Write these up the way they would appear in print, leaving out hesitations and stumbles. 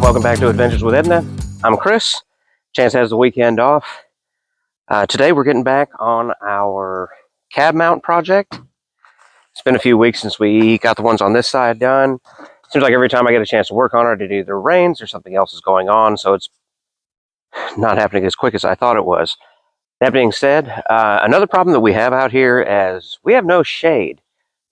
welcome back to Adventures with Edna. I'm Chris. Chance has the weekend off. Today we're getting back on our cab mount project. It's been a few weeks since we got the ones on this side done. Seems like every time I get a chance to work on it, it either rains or something else is going on, so it's not happening as quick as I thought it was. That being said, another problem that we have out here is we have no shade.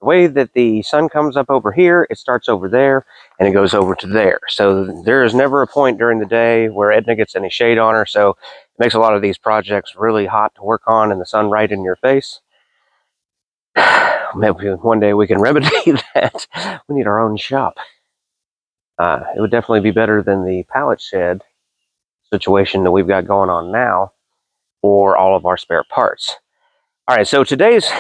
The way that the sun comes up over here, it starts over there, and it goes over to there. So there is never a point during the day where Edna gets any shade on her, so it makes a lot of these projects really hot to work on and the sun right in your face. Maybe one day we can remedy that. We need our own shop. It would definitely be better than the pallet shed situation that we've got going on now for all of our spare parts. All right, so today's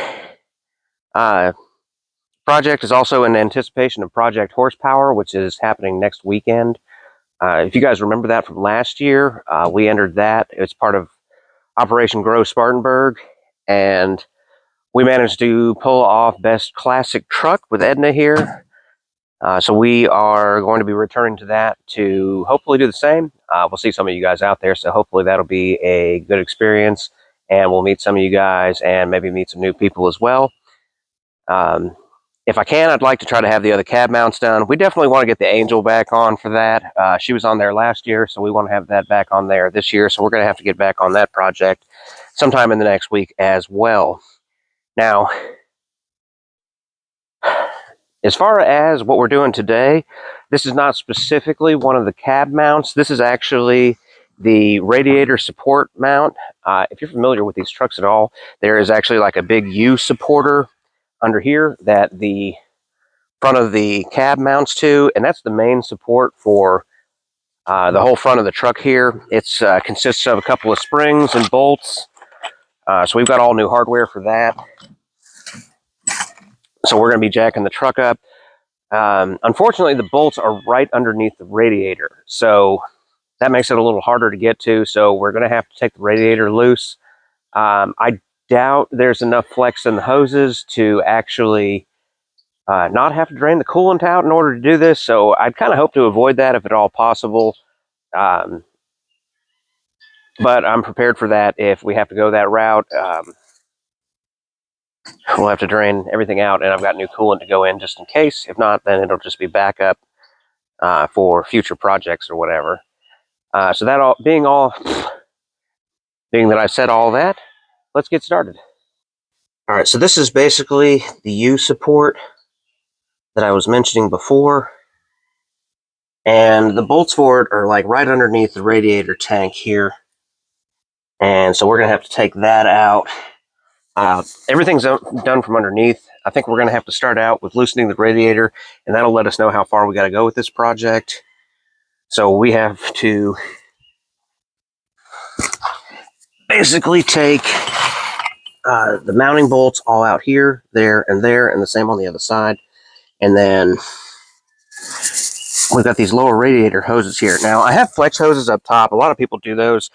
project is also in anticipation of Project Horsepower, which is happening next weekend. If you guys remember that from last year, we entered that. It's part of Operation Grow Spartanburg, and we managed to pull off Best Classic Truck with Edna here. So we are going to be returning to that to hopefully do the same. We'll see some of you guys out there, so hopefully that'll be a good experience, and we'll meet some of you guys and maybe meet some new people as well. If I can, I'd like to try to have the other cab mounts done. We definitely want to get the Angel back on for that. She was on there last year, so we want to have that back on there this year. So we're going to have to get back on that project sometime in the next week as well. Now, as far as what we're doing today, this is not specifically one of the cab mounts. This is actually the radiator support mount. If you're familiar with these trucks at all, there is actually like a big U supporter under here that the front of the cab mounts to, and that's the main support for the whole front of the truck here. It's consists of a couple of springs and bolts, so we've got all new hardware for that. So we're going to be jacking the truck up. Unfortunately, the bolts are right underneath the radiator, so that makes it a little harder to get to, so we're going to have to take the radiator loose. I doubt there's enough flex in the hoses to actually not have to drain the coolant out in order to do this, so I'd kind of hope to avoid that if at all possible. But I'm prepared for that if we have to go that route. We'll have to drain everything out, and I've got new coolant to go in just in case. If not, then it'll just be backup for future projects or whatever. So that being that I've said all that, let's get started. All right, so this is basically the U support that I was mentioning before, and the bolts for it are like right underneath the radiator tank here, and so we're gonna have to take that out. Everything's done from underneath. I think we're gonna have to start out with loosening the radiator, and that'll let us know how far we got to go with this project. So we have to basically take the mounting bolts all out here, there, and the same on the other side. And then we've got these lower radiator hoses here. Now, I have flex hoses up top. A lot of people do those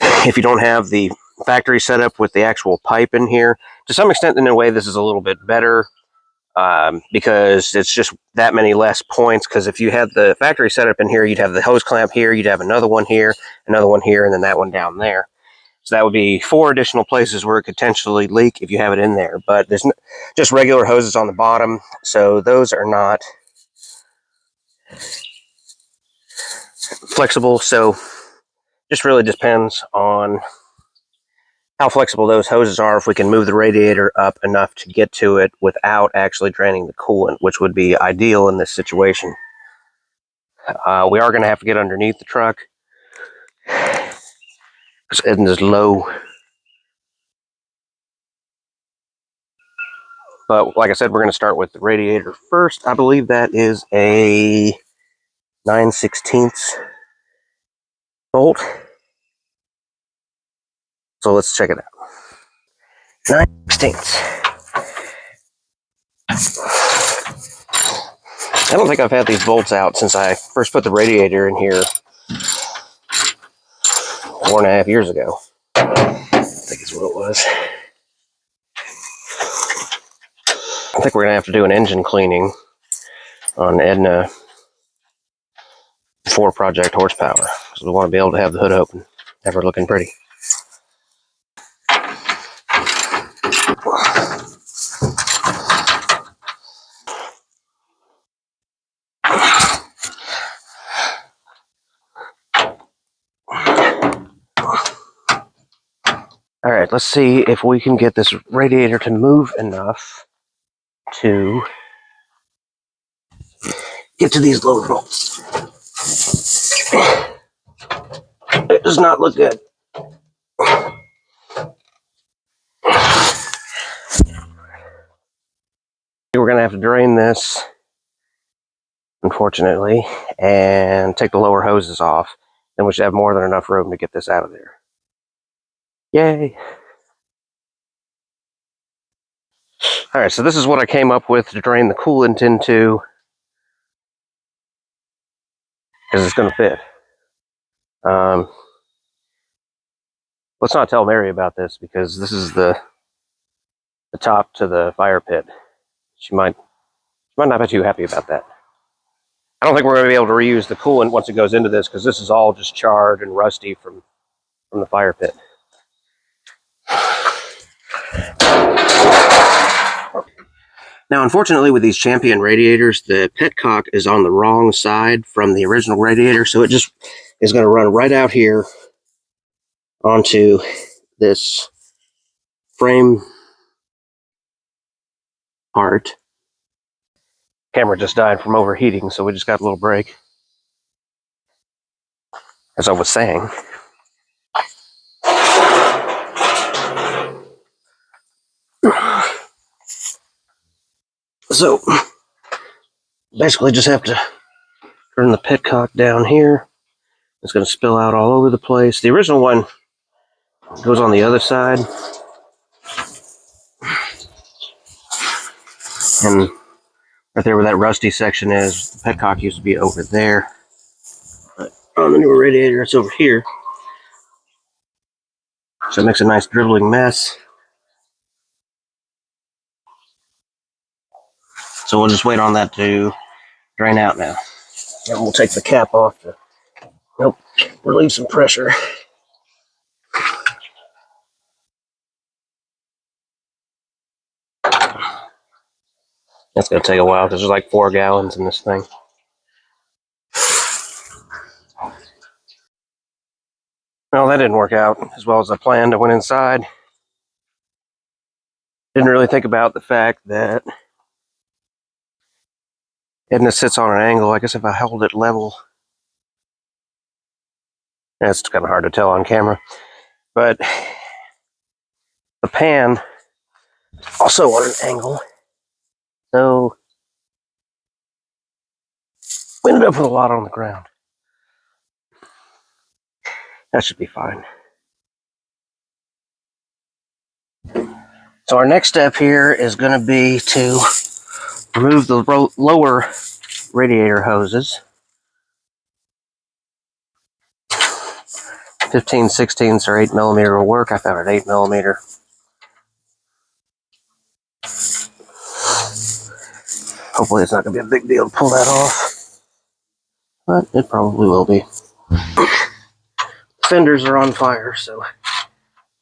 if you don't have the factory setup with the actual pipe in here. To some extent, in a way, this is a little bit better because it's just that many less points. Because if you had the factory setup in here, you'd have the hose clamp here, you'd have another one here, and then that one down there. So that would be 4 additional places where it could potentially leak if you have it in there. But there's just regular hoses on the bottom, so those are not flexible. So just really depends on how flexible those hoses are, if we can move the radiator up enough to get to it without actually draining the coolant, which would be ideal in this situation. We are going to have to get underneath the truck because Edna's low. But like I said, we're going to start with the radiator first. I believe that is a 9/16 bolt. So let's check it out. 9/16. I don't think I've had these bolts out since I first put the radiator in here 4.5 years ago. I think is what it was. I think we're going to have to do an engine cleaning on Edna for project horsepower, because we want to be able to have the hood open, have her looking pretty. All right, let's see if we can get this radiator to move enough to get to these lower bolts. It does not look good. We're going to have to drain this, unfortunately, and take the lower hoses off. Then we should have more than enough room to get this out of there. Yay! All right, so this is what I came up with to drain the coolant into, because it's going to fit. Let's not tell Mary about this, because this is the top to the fire pit. She might not be too happy about that. I don't think we're going to be able to reuse the coolant once it goes into this, because this is all just charred and rusty from the fire pit. Now, unfortunately, with these Champion radiators, the petcock is on the wrong side from the original radiator, so it just is going to run right out here onto this frame part. Camera just died from overheating, so we just got a little break. As I was saying. So, basically just have to turn the petcock down here. It's going to spill out all over the place. The original one goes on the other side. And right there where that rusty section is, the petcock used to be over there. But on the newer radiator, it's over here. So it makes a nice dribbling mess. So we'll just wait on that to drain out now. And we'll take the cap off to help relieve some pressure. That's going to take a while because there's like 4 gallons in this thing. Well, that didn't work out as well as I planned. I went inside. Didn't really think about the fact that Edna sits on an angle. I guess if I held it level, it's kind of hard to tell on camera. But the pan also on an angle. So we ended up with a lot on the ground. That should be fine. So our next step here is going to be to remove the lower radiator hoses. 15/16 or 8mm will work. I found an 8mm. Hopefully it's not going to be a big deal to pull that off. But it probably will be. Fenders are on fire, so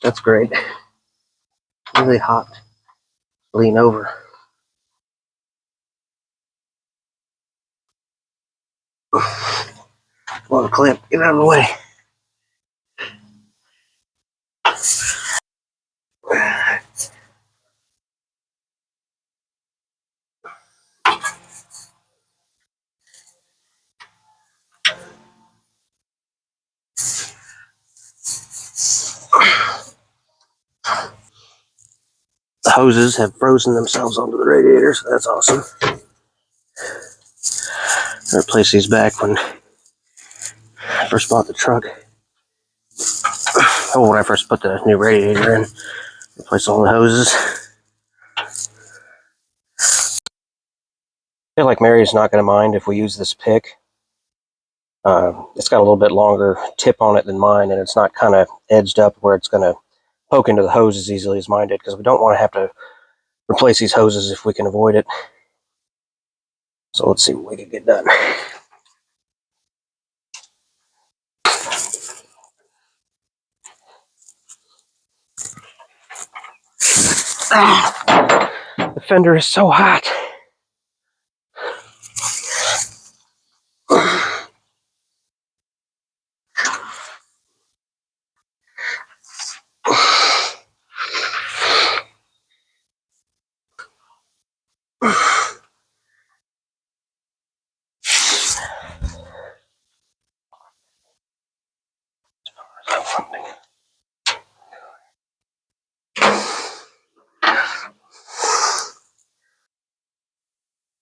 that's great. Really hot. Lean over. Come on, Clip, get out of the way. The hoses have frozen themselves onto the radiator, so that's awesome. I replaced these back when I first bought the truck. Oh, when I first put the new radiator in, replaced all the hoses. I feel like Mary's not going to mind if we use this pick. It's got a little bit longer tip on it than mine, and it's not kind of edged up where it's going to poke into the hose as easily as mine did, because we don't want to have to replace these hoses if we can avoid it. So let's see what we can get done. The fender is so hot.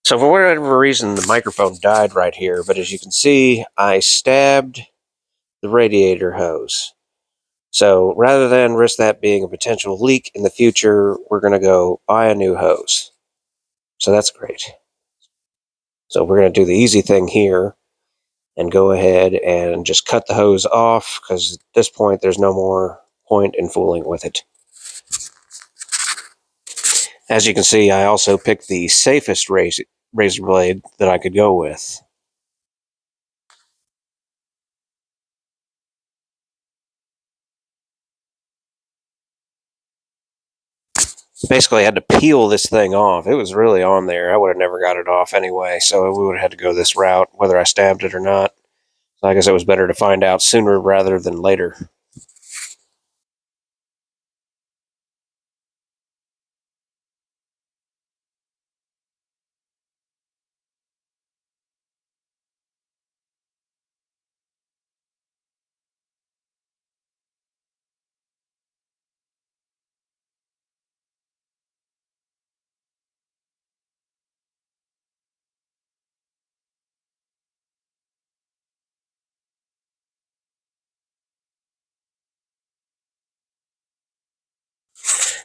So for whatever reason, the microphone died right here, but as you can see, I stabbed the radiator hose. So rather than risk that being a potential leak in the future, we're going to go buy a new hose. So that's great. So we're going to do the easy thing here and go ahead and just cut the hose off, because at this point there's no more point in fooling with it. As you can see, I also picked the safest razor blade that I could go with. Basically, I had to peel this thing off. It was really on there. I would have never got it off anyway, so we would have had to go this route, whether I stabbed it or not. So I guess it was better to find out sooner rather than later.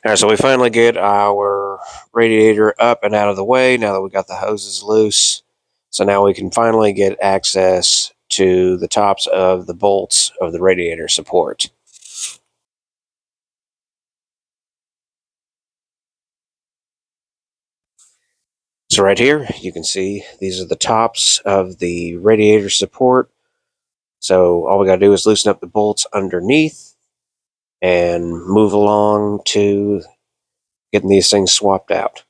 All right, so we finally get our radiator up and out of the way now that we got the hoses loose. So now we can finally get access to the tops of the bolts of the radiator support. So right here, you can see these are the tops of the radiator support. So all we got to do is loosen up the bolts underneath and move along to getting these things swapped out.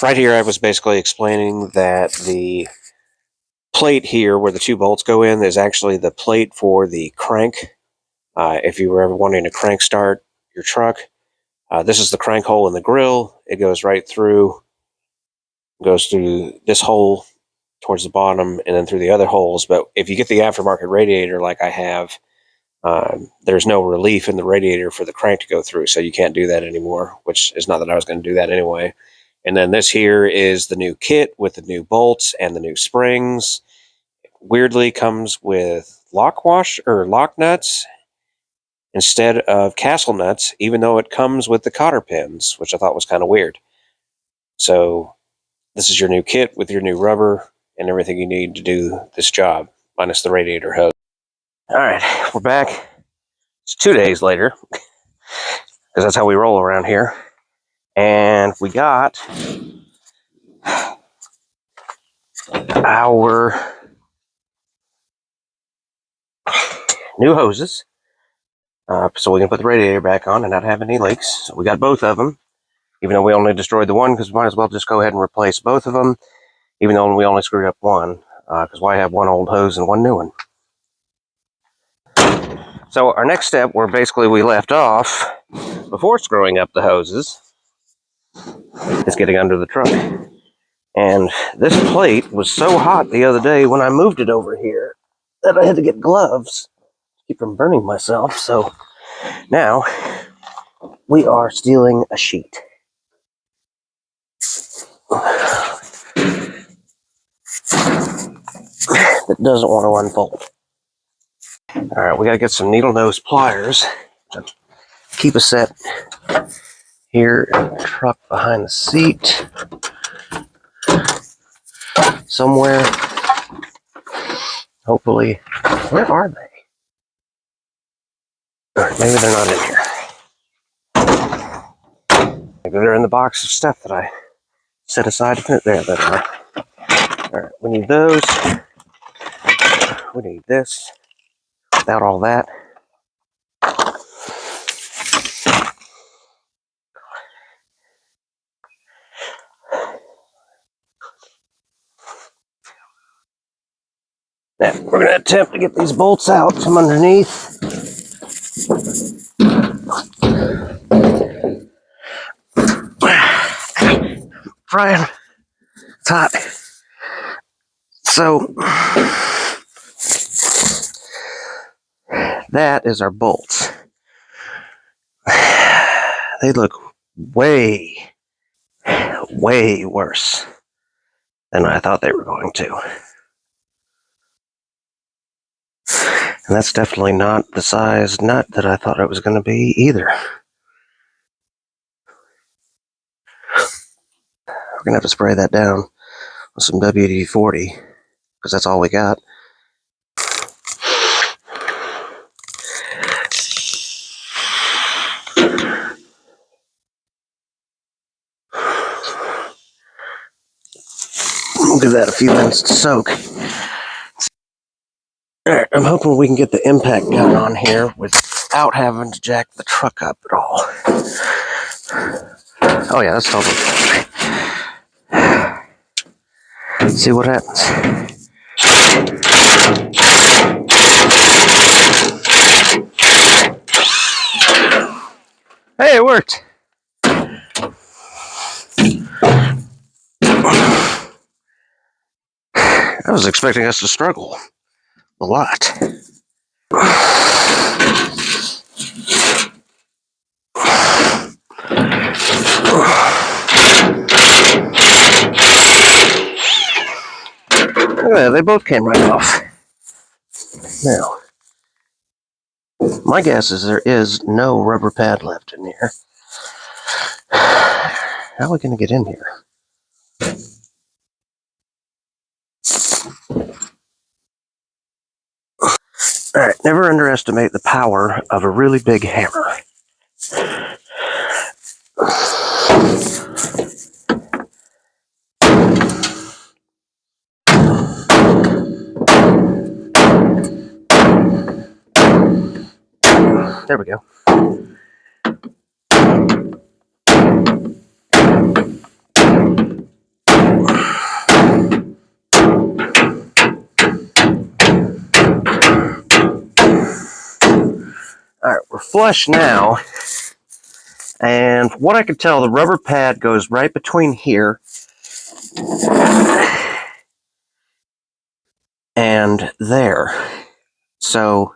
Right here, I was basically explaining that the plate here where the two bolts go in is actually the plate for the crank. If you were ever wanting to crank start your truck, this is the crank hole in the grill. It goes right through, goes through this hole towards the bottom and then through the other holes. But if you get the aftermarket radiator like I have, there's no relief in the radiator for the crank to go through, so you can't do that anymore, which is not that I was going to do that anyway. And then this here is the new kit with the new bolts and the new springs. Weirdly comes with lock nuts instead of castle nuts, even though it comes with the cotter pins, which I thought was kind of weird. So this is your new kit with your new rubber and everything you need to do this job, minus the radiator hose. All right, we're back. It's 2 days later, because that's how we roll around here. And we got our new hoses, so we can put the radiator back on and not have any leaks. So we got both of them, even though we only destroyed the one, because we might as well just go ahead and replace both of them, even though we only screwed up one, because why have one old hose and one new one? So our next step, where basically we left off before screwing up the hoses, is getting under the truck. And this plate was so hot the other day when I moved it over here that I had to get gloves to keep from burning myself. So now we are stealing a sheet. That doesn't want to unfold. All right, we got to get some needle nose pliers to keep a set here in the truck behind the seat somewhere. Hopefully, where are they? All right, maybe they're not in here. Maybe they're in the box of stuff that I set aside. There they are. All right, we need those. We need this. Without all that. Now, we're going to attempt to get these bolts out from underneath. Brian, it's hot. So, that is our bolts. They look way, way worse than I thought they were going to. And that's definitely not the size nut that I thought it was going to be either. We're going to have to spray that down with some WD-40 because that's all we got. We'll give that a few minutes to soak. Alright, I'm hoping we can get the impact gun on here without having to jack the truck up at all. Oh yeah, that's totally good. Let's see what happens. Hey, it worked! I was expecting us to struggle a lot. Look at that, they both came right off. Now, my guess is there is no rubber pad left in here. How are we going to get in here? Alright, never underestimate the power of a really big hammer. There we go. Alright, we're flush now. And what I could tell, the rubber pad goes right between here and there. So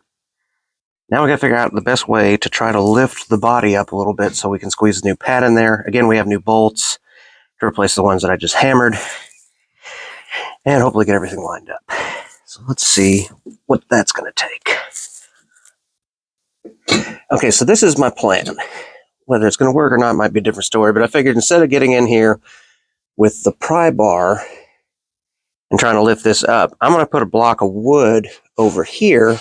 now we got to figure out the best way to try to lift the body up a little bit so we can squeeze the new pad in there. Again, we have new bolts to replace the ones that I just hammered. And hopefully get everything lined up. So let's see what that's going to take. Okay, so this is my plan. Whether it's going to work or not might be a different story, but I figured instead of getting in here with the pry bar and trying to lift this up, I'm going to put a block of wood over here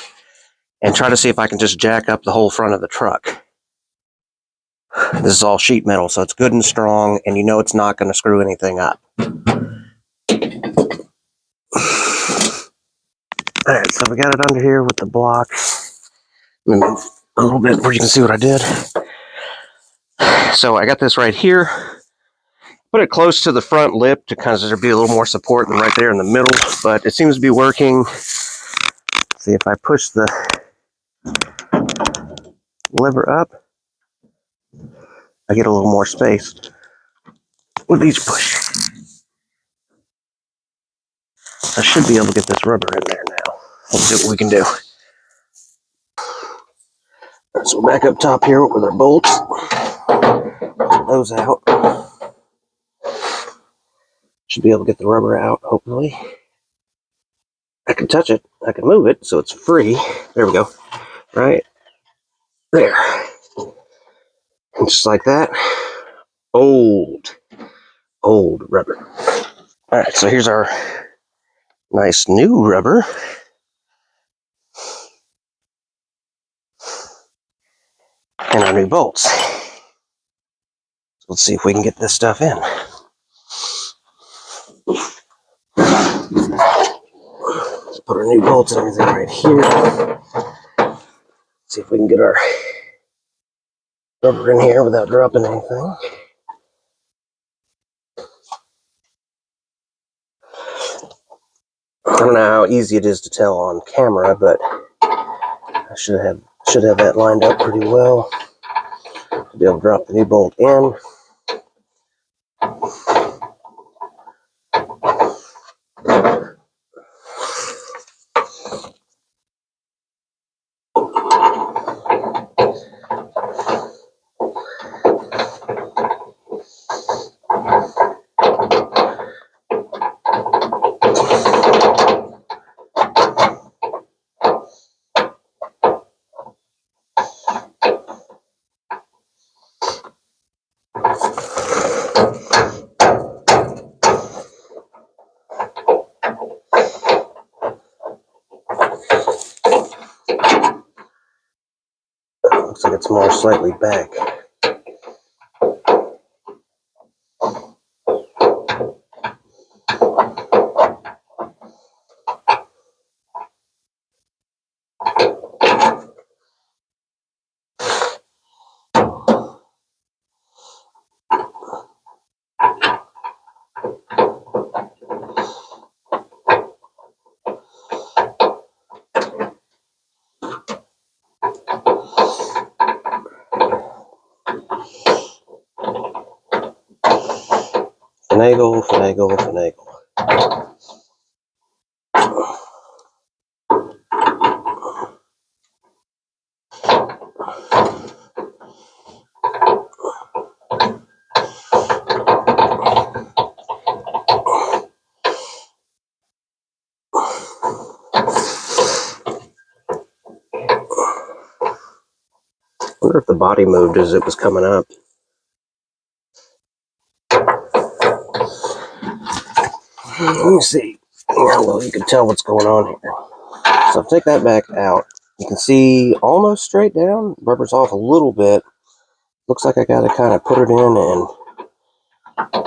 and try to see if I can just jack up the whole front of the truck. This is all sheet metal, so it's good and strong, and you know it's not going to screw anything up. Alright, so we got it under here with the block. Let me move a little bit where you can see what I did. So I got this right here. Put it close to the front lip to kind of there be a little more support than right there in the middle, but it seems to be working. Let's see if I push the lever up, I get a little more space with each push. I should be able to get this rubber in there now. Let's see what we can do. So back up top here with our bolts. Get those out. Should be able to get the rubber out, hopefully. I can touch it. I can move it so it's free. There we go. Right there. And just like that. Old rubber. Alright, so here's our nice new rubber. And our new bolts. So let's see if we can get this stuff in. Let's put our new bolts and everything right here. See if we can get our rubber in here without dropping anything. I don't know how easy it is to tell on camera, but I should have that lined up pretty well to be able to drop the new bolt in. Looks like it's more slightly back. Finagle, finagle, finagle. I wonder if the body moved as it was coming up. Let me see how well you can tell what's going on here. So I'll take that back out. You can see almost straight down. Rubber's off a little bit. Looks like I got to kind of put it in and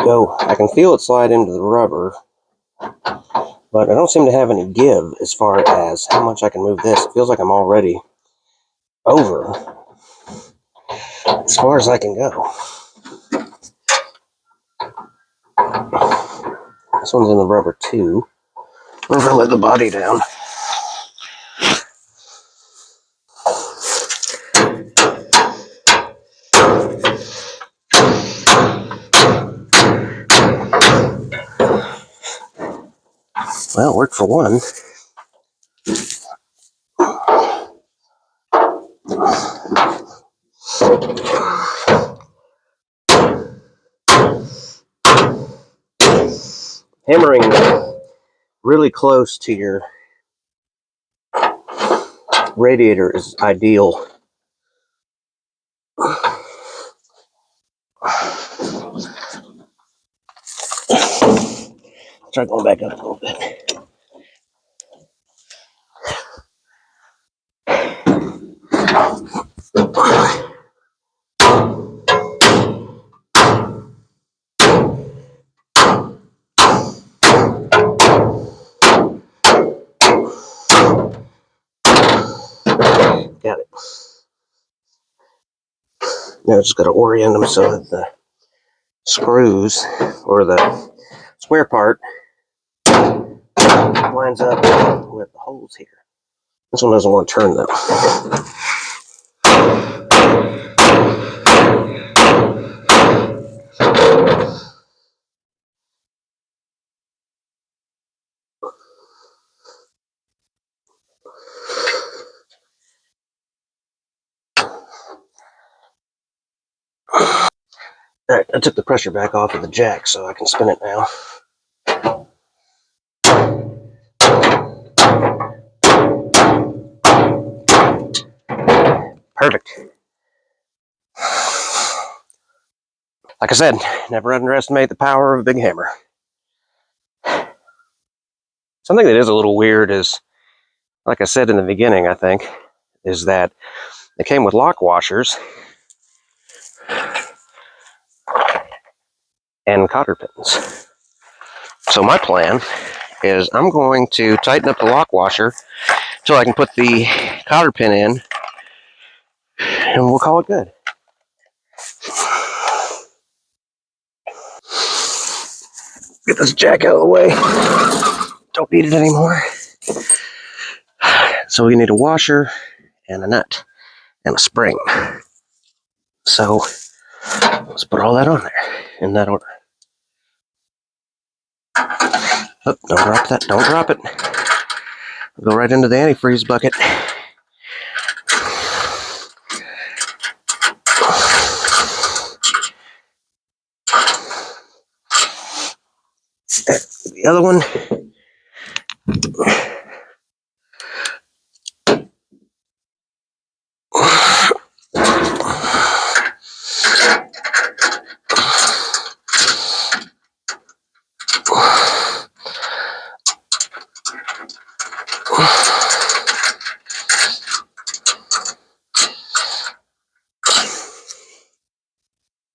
go. I can feel it slide into the rubber, but I don't seem to have any give as far as how much I can move this. It feels like I'm already over as far as I can go. This one's in the rubber too. I'm going to let the body down. Well, it worked for one. Hammering really close to your radiator is ideal. Try going back up a little bit. Got it. Now I just got to orient them so that the screws or the square part lines up with the holes here. This one doesn't want to turn though. Alright, I took the pressure back off of the jack so I can spin it now. Perfect. Like I said, never underestimate the power of a big hammer. Something that is a little weird is, like I said in the beginning, I think, is that they came with lock washers and cotter pins. So my plan is I'm going to tighten up the lock washer until I can put the cotter pin in, and we'll call it good. Get this jack out of the way. Don't need it anymore. So we need a washer and a nut and a spring. So let's put all that on there in that order. Oh, don't drop that. Don't drop it. Go right into the antifreeze bucket. The other one.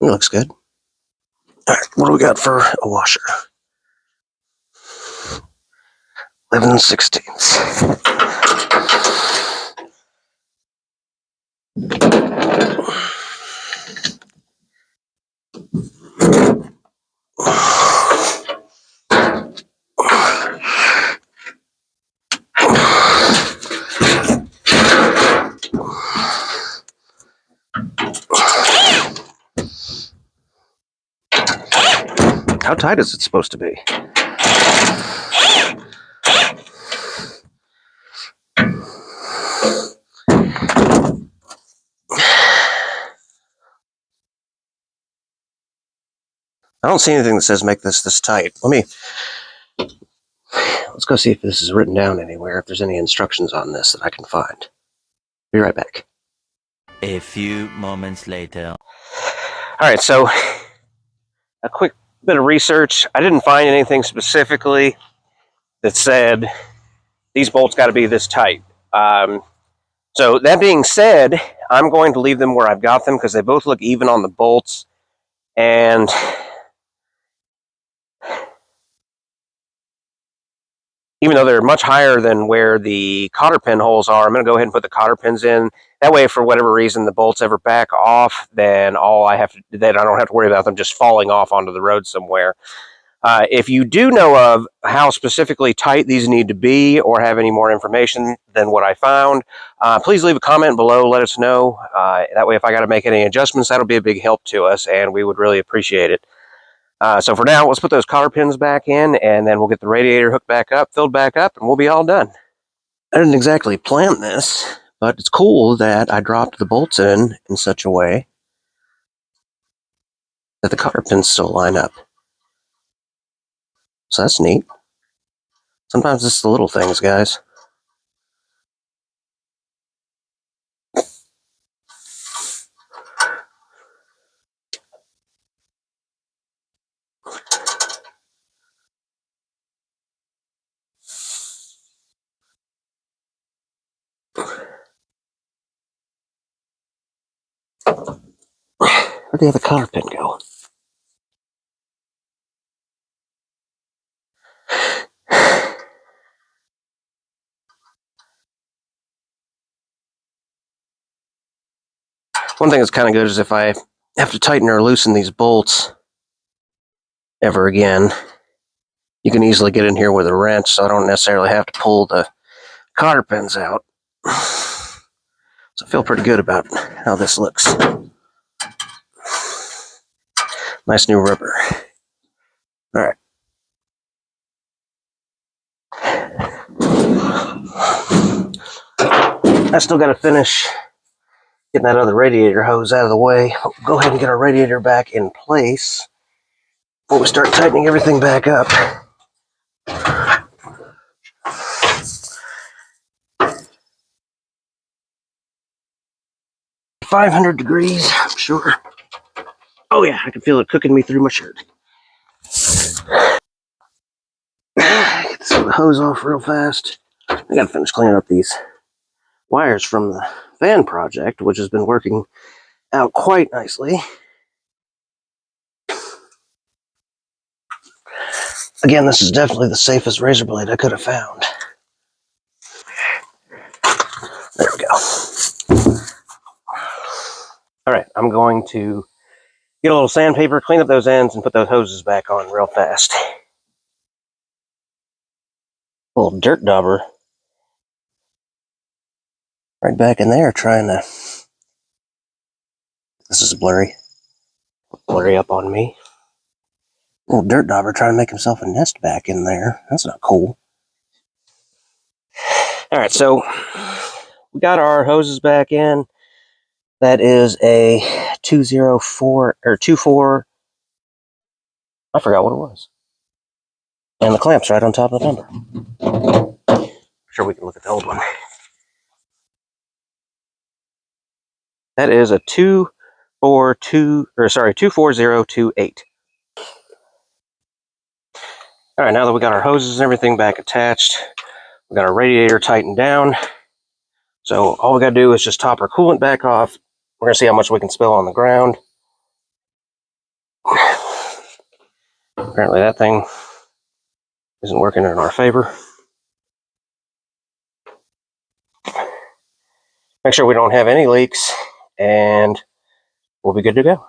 It looks good. All right, what do we got for a washer? 11/16. How tight is it supposed to be? I don't see anything that says make this tight. Let's go see if this is written down anywhere, if there's any instructions on this that I can find. Be right back. A few moments later. All right, so a quick bit of research. I didn't find anything specifically that said these bolts got to be this tight. So that being said, I'm going to leave them where I've got them because they both look even on the bolts. And even though they're much higher than where the cotter pin holes are, I'm going to go ahead and put the cotter pins in. That way, for whatever reason, the bolts ever back off, then I don't have to worry about them just falling off onto the road somewhere. If you do know of how specifically tight these need to be or have any more information than what I found, please leave a comment below. Let us know. That way, if I got to make any adjustments, that'll be a big help to us, and we would really appreciate it. So for now, let's put those cotter pins back in, and then we'll get the radiator hooked back up, filled back up, and we'll be all done. I didn't exactly plan this, but it's cool that I dropped the bolts in such a way that the cotter pins still line up. So that's neat. Sometimes it's the little things, guys. Where'd the other cotter pin go? One thing that's kind of good is if I have to tighten or loosen these bolts ever again, you can easily get in here with a wrench, so I don't necessarily have to pull the cotter pins out. So I feel pretty good about how this looks. Nice new rubber. All right. I still got to finish getting that other radiator hose out of the way. We'll go ahead and get our radiator back in place before we start tightening everything back up. 500 degrees, I'm sure. Oh yeah, I can feel it cooking me through my shirt. Get this hose off real fast. I gotta finish cleaning up these wires from the fan project, which has been working out quite nicely. Again, this is definitely the safest razor blade I could have found. There we go. Alright, I'm going to get a little sandpaper, clean up those ends, and put those hoses back on real fast. Little dirt dauber right back in there trying to. This is blurry up on me. Little dirt dauber trying to make himself a nest back in there. That's not cool. All right, so we got our hoses back in. That is a 204 or 24. I forgot what it was. And the clamp's right on top of the number. I'm sure we can look at the old one. That is a 24028. All right, now that we got our hoses and everything back attached, we got our radiator tightened down. So all we got to do is just top our coolant back off. We're going to see how much we can spill on the ground. Apparently that thing isn't working in our favor. Make sure we don't have any leaks, and we'll be good to go.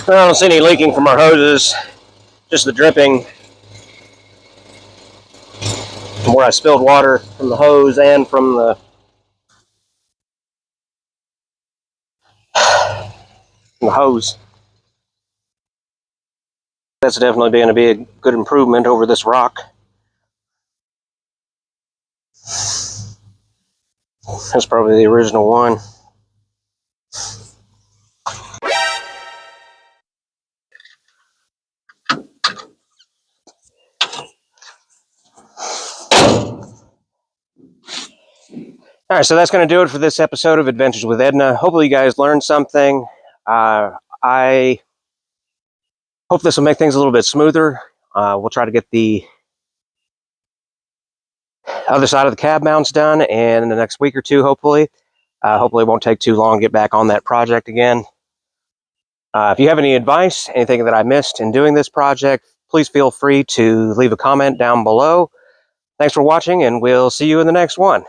I don't see any leaking from our hoses, just the dripping from where I spilled water from the hose and from the hose. That's definitely going to be a good improvement over this rock. That's probably the original one. All right, so that's going to do it for this episode of Adventures with Edna. Hopefully you guys learned something. I hope this will make things a little bit smoother. We'll try to get the other side of the cab mounts done in the next week or two, hopefully. Hopefully it won't take too long to get back on that project again. If you have any advice, anything that I missed in doing this project, please feel free to leave a comment down below. Thanks for watching, and we'll see you in the next one.